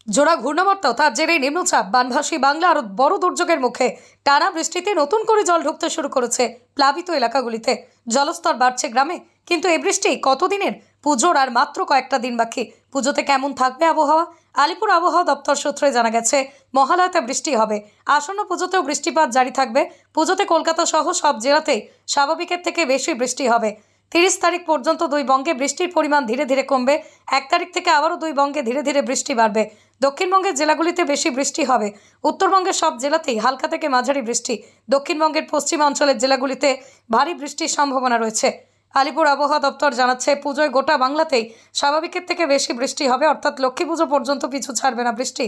জোড়া ঘূর্ণাবর্ত তার জেরে নিম্নচাপ বানভাসী বাংলা আরো বড় দুর্যোগের মুখে। টানা বৃষ্টিতে নতুন করে জল ঢুকতে শুরু করেছে প্লাবিত এলাকাগুলিতে। জলস্তর বাড়ছে গ্রামে, কিন্তু এই বৃষ্টি কতদিনের? পুজোর আর মাত্র কয়েকটা দিন বাকি। পুজোতে কেমন থাকবে আবহাওয়া? আলিপুর আবহাওয়া দপ্তর সূত্রে জানা গেছে, মহালয়াতে বৃষ্টি হবে। আসন্ন পুজোতেও বৃষ্টিপাত জারি থাকবে। পুজোতে কলকাতা সহ সব জেলাতেই স্বাভাবিকের থেকে বেশি বৃষ্টি হবে। 30 তারিখ পর্যন্ত দুই বঙ্গে বৃষ্টির পরিমাণ ধীরে ধীরে কমবে। 1 তারিখ থেকে আবারও দুই বঙ্গে ধীরে ধীরে বৃষ্টি বাড়বে। দক্ষিণবঙ্গের জেলাগুলিতে বেশি বৃষ্টি হবে। উত্তরবঙ্গের সব জেলাতেই হালকা থেকে মাঝারি বৃষ্টি। দক্ষিণবঙ্গের পশ্চিমাঞ্চলের জেলাগুলিতে ভারী বৃষ্টির সম্ভাবনা রয়েছে। আলিপুর আবহাওয়া দপ্তর জানাচ্ছে, পুজোয় গোটা বাংলাতেই স্বাভাবিকের থেকে বেশি বৃষ্টি হবে, অর্থাৎ লক্ষ্মী পুজো পর্যন্ত পিছু ছাড়বে না বৃষ্টি।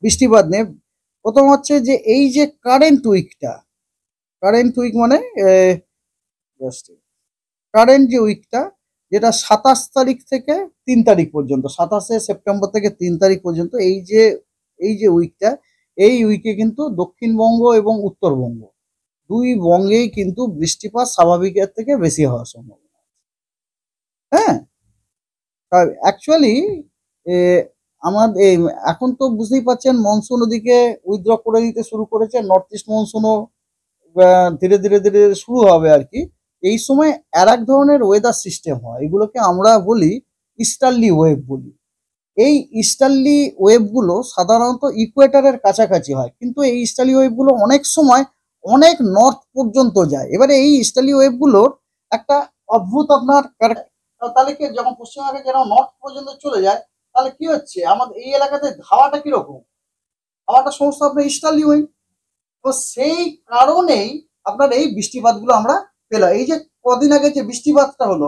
বৃষ্টিপাত নেই। প্রথম হচ্ছে যে এই যে কারেন্ট উইক মানে কারেন্ট যে উইকটা, যেটা 27 তারিখ থেকে 3 তারিখ পর্যন্ত, 27শে সেপ্টেম্বর থেকে 3 তারিখ পর্যন্ত এই যে উইকটা, এই উইকে কিন্তু দক্ষিণবঙ্গ এবং উত্তরবঙ্গ দুই বঙ্গেই কিন্তু বৃষ্টিপাত স্বাভাবিকের থেকে বেশি হওয়ার সম্ভাবনা। হ্যাঁ, অ্যাকচুয়ালি আমাদের এখন তো বুঝতেই পারছেন, মনসুন ওদিকে উইথড্র করে দিতে শুরু করেছে। নর্থ ইস্ট মনসুনও ধীরে ধীরে ধীরে শুরু হবে আর কি। এই সময় আর এক ধরনের ওয়েদার সিস্টেম হয়, এগুলোকে আমরা বলি ইস্টার্লি ওয়েভ বলি। এই ইস্টার্লি ওয়েভগুলো সাধারণত ইকুয়েটরের কাছাকাছি হয়, কিন্তু এই ইস্টার্লি ওয়েভগুলো অনেক সময় অনেক নর্থ পর্যন্ত যায়। এবারে এই ইস্টার্লি ওয়েভগুলোর একটা অদ্ভুত আপনার তাহলে কি, যখন পশ্চিমবঙ্গে যেন নর্থ পর্যন্ত চলে যায়, তাহলে কি হচ্ছে আমাদের এই এলাকাতে হাওয়াটা কিরকম? হাওয়াটা সমস্ত আপনার ইস্টার্লি ওয়েভ। তো সেই কারণেই আপনার এই বৃষ্টিপাতগুলো আমরা পেলাম। এই যে কদিন আগে যে বৃষ্টিপাতটা হলো,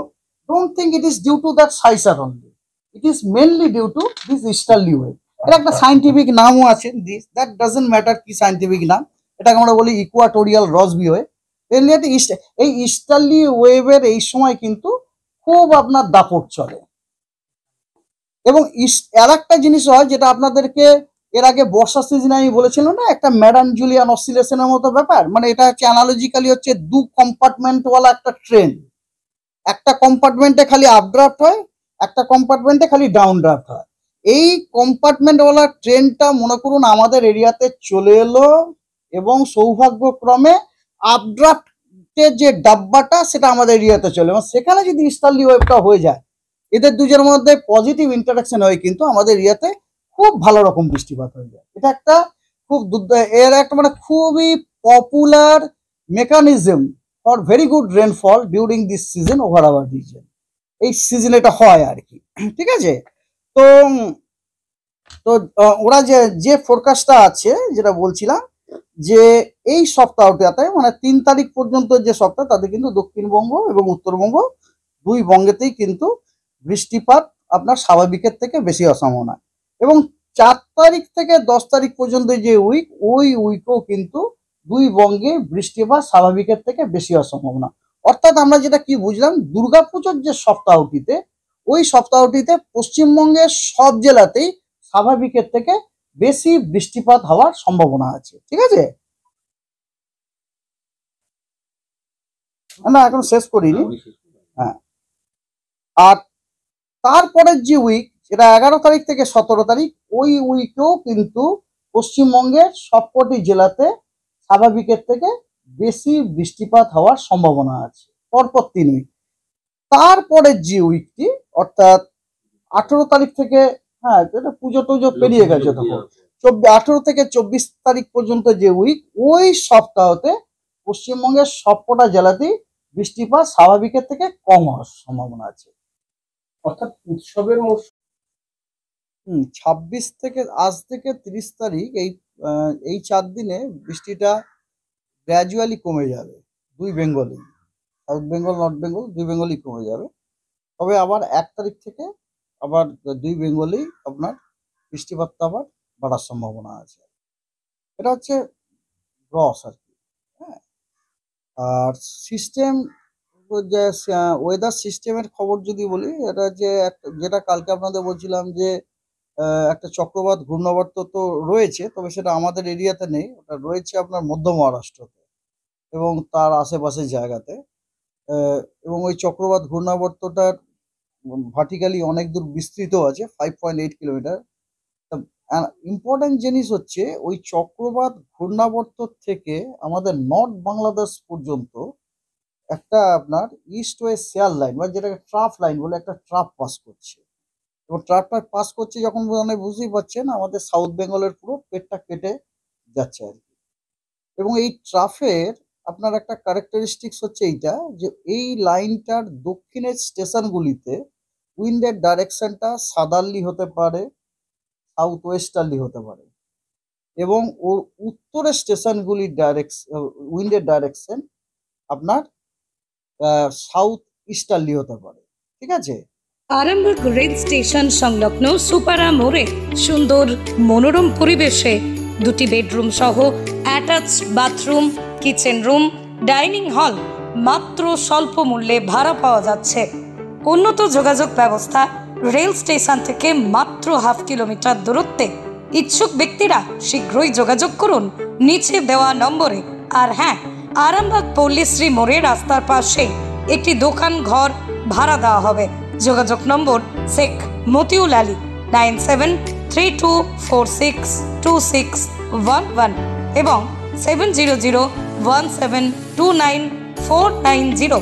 don't think it is due to that সাইসার only, it is mainly due to this easterly wave. এটা একটা সাইন্টিফিক নামও আছে, দিস দ্যাট ডাজন্ট ম্যাটার কি সাইন্টিফিক নাম, এটাকে আমরা বলি ইকুয়াটোরিয়াল রসবি ওয়েভ। এই ইস্টার্লি ওয়েভের এই সময় কিন্তু খুব আপনার দাপট চলে। এবং আর একটা জিনিস হয় যেটা আপনাদেরকে এর আগে বর্ষা সিজনে আমি বলেছিলাম না, একটা ম্যাডান জুলিয়ান অসিলেশনের মতো ব্যাপার। মানে এটা হচ্ছে অ্যানালজিক্যালি হচ্ছে দু কম্পার্টমেন্টওয়ালা একটা ট্রেন। একটা কম্পার্টমেন্টে খালি আপড্রাফট হয়, একটা কম্পার্টমেন্টে খালি ডাউন ড্রাফট হয়। এই কম্পার্টমেন্টওয়ালা ট্রেনটা মনে করুন আমাদের এরিয়াতে চলে এলো, এবং সৌভাগ্যক্রমে আপড্রাফটের যে ডাব্বাটা সেটা আমাদের এরিয়াতে চলে, এবং সেখানে যদি ইস্টার্লি ওয়েভটা হয়ে যায়, এদের দুজনের মধ্যে পজিটিভ ইন্টারাকশন হয়ে কিন্তু আমাদের এরিয়াতে খুব ভালো রকম বৃষ্টিপাত হয়ে যায়। এটা একটা খুব এর একটা মানে খুবই popular mechanism for very good rainfall during this season over our reason. এই সিজনে এটা হয় আর কি, ঠিক আছে। তো তো ওরা যে ফোরকাস্টটা আছে, যেটা বলছিলাম, যে এই সপ্তাহটাতে মানে 3 তারিখ পর্যন্ত যে সপ্তাহ, তাতে কিন্তু দক্ষিণবঙ্গ এবং উত্তরবঙ্গ দুই বঙ্গেতেই কিন্তু বৃষ্টিপাত আপনার স্বাভাবিকের থেকে বেশি হওয়ার সম্ভাবনা। এবং 4 তারিখ থেকে 10 তারিখ পর্যন্ত যে উইক, ওই উইকও কিন্তু দুই বঙ্গে বৃষ্টিপাত স্বাভাবিকের থেকে বেশি হওয়ার সম্ভাবনা। অর্থাৎ আমরা যেটা কি বুঝলাম, দুর্গাপুজোর যে সপ্তাহটিতে, ওই সপ্তাহটিতে পশ্চিমবঙ্গের সব জেলাতেই স্বাভাবিকের থেকে বেশি বৃষ্টিপাত হওয়ার সম্ভাবনা আছে, ঠিক আছে। না, এখন শেষ করিনি। হ্যাঁ, আর তারপরের যে উইক, যেটা 11 তারিখ থেকে 17 তারিখ, ওই উইকেও কিন্তু পশ্চিমবঙ্গের সবকটি জেলাতে স্বাভাবিকের থেকে বেশি বৃষ্টিপাত হওয়ার সম্ভাবনা আছে, পরপর 3 উইক। তারপরের যে উইকটি, অর্থাৎ 18 তারিখ থেকে, হ্যাঁ এটা পুজো টুজো পেরিয়ে গেছে তখন, 18 থেকে 24 তারিখ পর্যন্ত যে উইক, ওই সপ্তাহতে পশ্চিমবঙ্গের সবকটা জেলাতেই বৃষ্টিপাত স্বাভাবিকের থেকে কম হওয়ার সম্ভাবনা আছে। অর্থাৎ উৎসবের মরশুম 26 থেকে আজ থেকে 30 তারিখ, এই 4 দিনে বৃষ্টিটা গ্র্যাজুয়ালি কমে যাবে দুই বেঙ্গলেই, সাউথ বেঙ্গল নর্থ বেঙ্গল দুই বেঙ্গলই কমে যাবে। তবে আবার 1 তারিখ থেকে আবার দুই বেঙ্গলেই আপনার বৃষ্টিপাতটা আবার বাড়ার সম্ভাবনা আছে। এটা হচ্ছে গ্রস আর কি। হ্যাঁ, আর সিস্টেম, যে ওয়েদার সিস্টেমের খবর যদি বলি, এটা যে যেটা কালকে আপনাদের বলছিলাম যে একটা চক্রবাত ঘূর্ণাবর্ত তো রয়েছে, তবে সেটা আমাদের এরিয়াতে নেই, ওটা রয়েছে আপনার মধ্য মহারাষ্ট্রতে এবং তার আশেপাশের জায়গাতে। এবং ওই চক্রবাত ঘূর্ণাবর্তটার ভার্টিক্যালি অনেক দূর বিস্তৃত আছে, 5.8 কিলোমিটার। ইম্পর্টেন্ট জিনিস হচ্ছে ওই চক্রবাত ঘূর্ণাবর্ত থেকে আমাদের নর্থ বাংলাদেশ পর্যন্ত একটা আপনার ইস্ট ওয়েস্ট শেয়ার লাইন বা যেটাকে ট্রাফ লাইন বলে একটা ট্রাফ পাস করছে, এবং ট্রাফটা পাস করছে যখন মানে বুঝতেই পারছেন আমাদের সাউথ বেঙ্গলের পুরো পেটটা কেটে যাচ্ছে আর কি। এবং এই ট্রাফের আপনার একটা ক্যারেক্টারিস্টিক্স হচ্ছে এইটা যে এই লাইনটার দক্ষিণের স্টেশনগুলিতে উইন্ডের ডাইরেকশনটা সাদারলি হতে পারে, সাউথ ওয়েস্টার্লি হতে পারে, এবং ওর উত্তরের স্টেশনগুলির উইন্ডের ডাইরেকশন আপনার সাউথ ইস্টার্লি হতে পারে। ঠিক আছে। আরামবাগ রেল স্টেশন সংলগ্ন সুপারা মোড়ে সুন্দর মনোরম পরিবেশে 2টি বেডরুম সহ attach bathroom, kitchen room, dining hall মাত্র স্বল্প মূল্যে ভাড়া পাওয়া যাচ্ছে। উন্নত যোগাযোগ ব্যবস্থা, রেল স্টেশন থেকে মাত্র 1/2 কিলোমিটার দূরত্বে। ইচ্ছুক ব্যক্তিরা শীঘ্রই যোগাযোগ করুন নিচে দেওয়া নম্বরে। আর হ্যাঁ, আরামবাগ পল্লীশ্রী মোড়ে রাস্তার পাশে একটি দোকান ঘর ভাড়া দেওয়া হবে। যোগাযোগ নম্বর শেখ মতিউল আলী 9732462611 এবং 7001729490।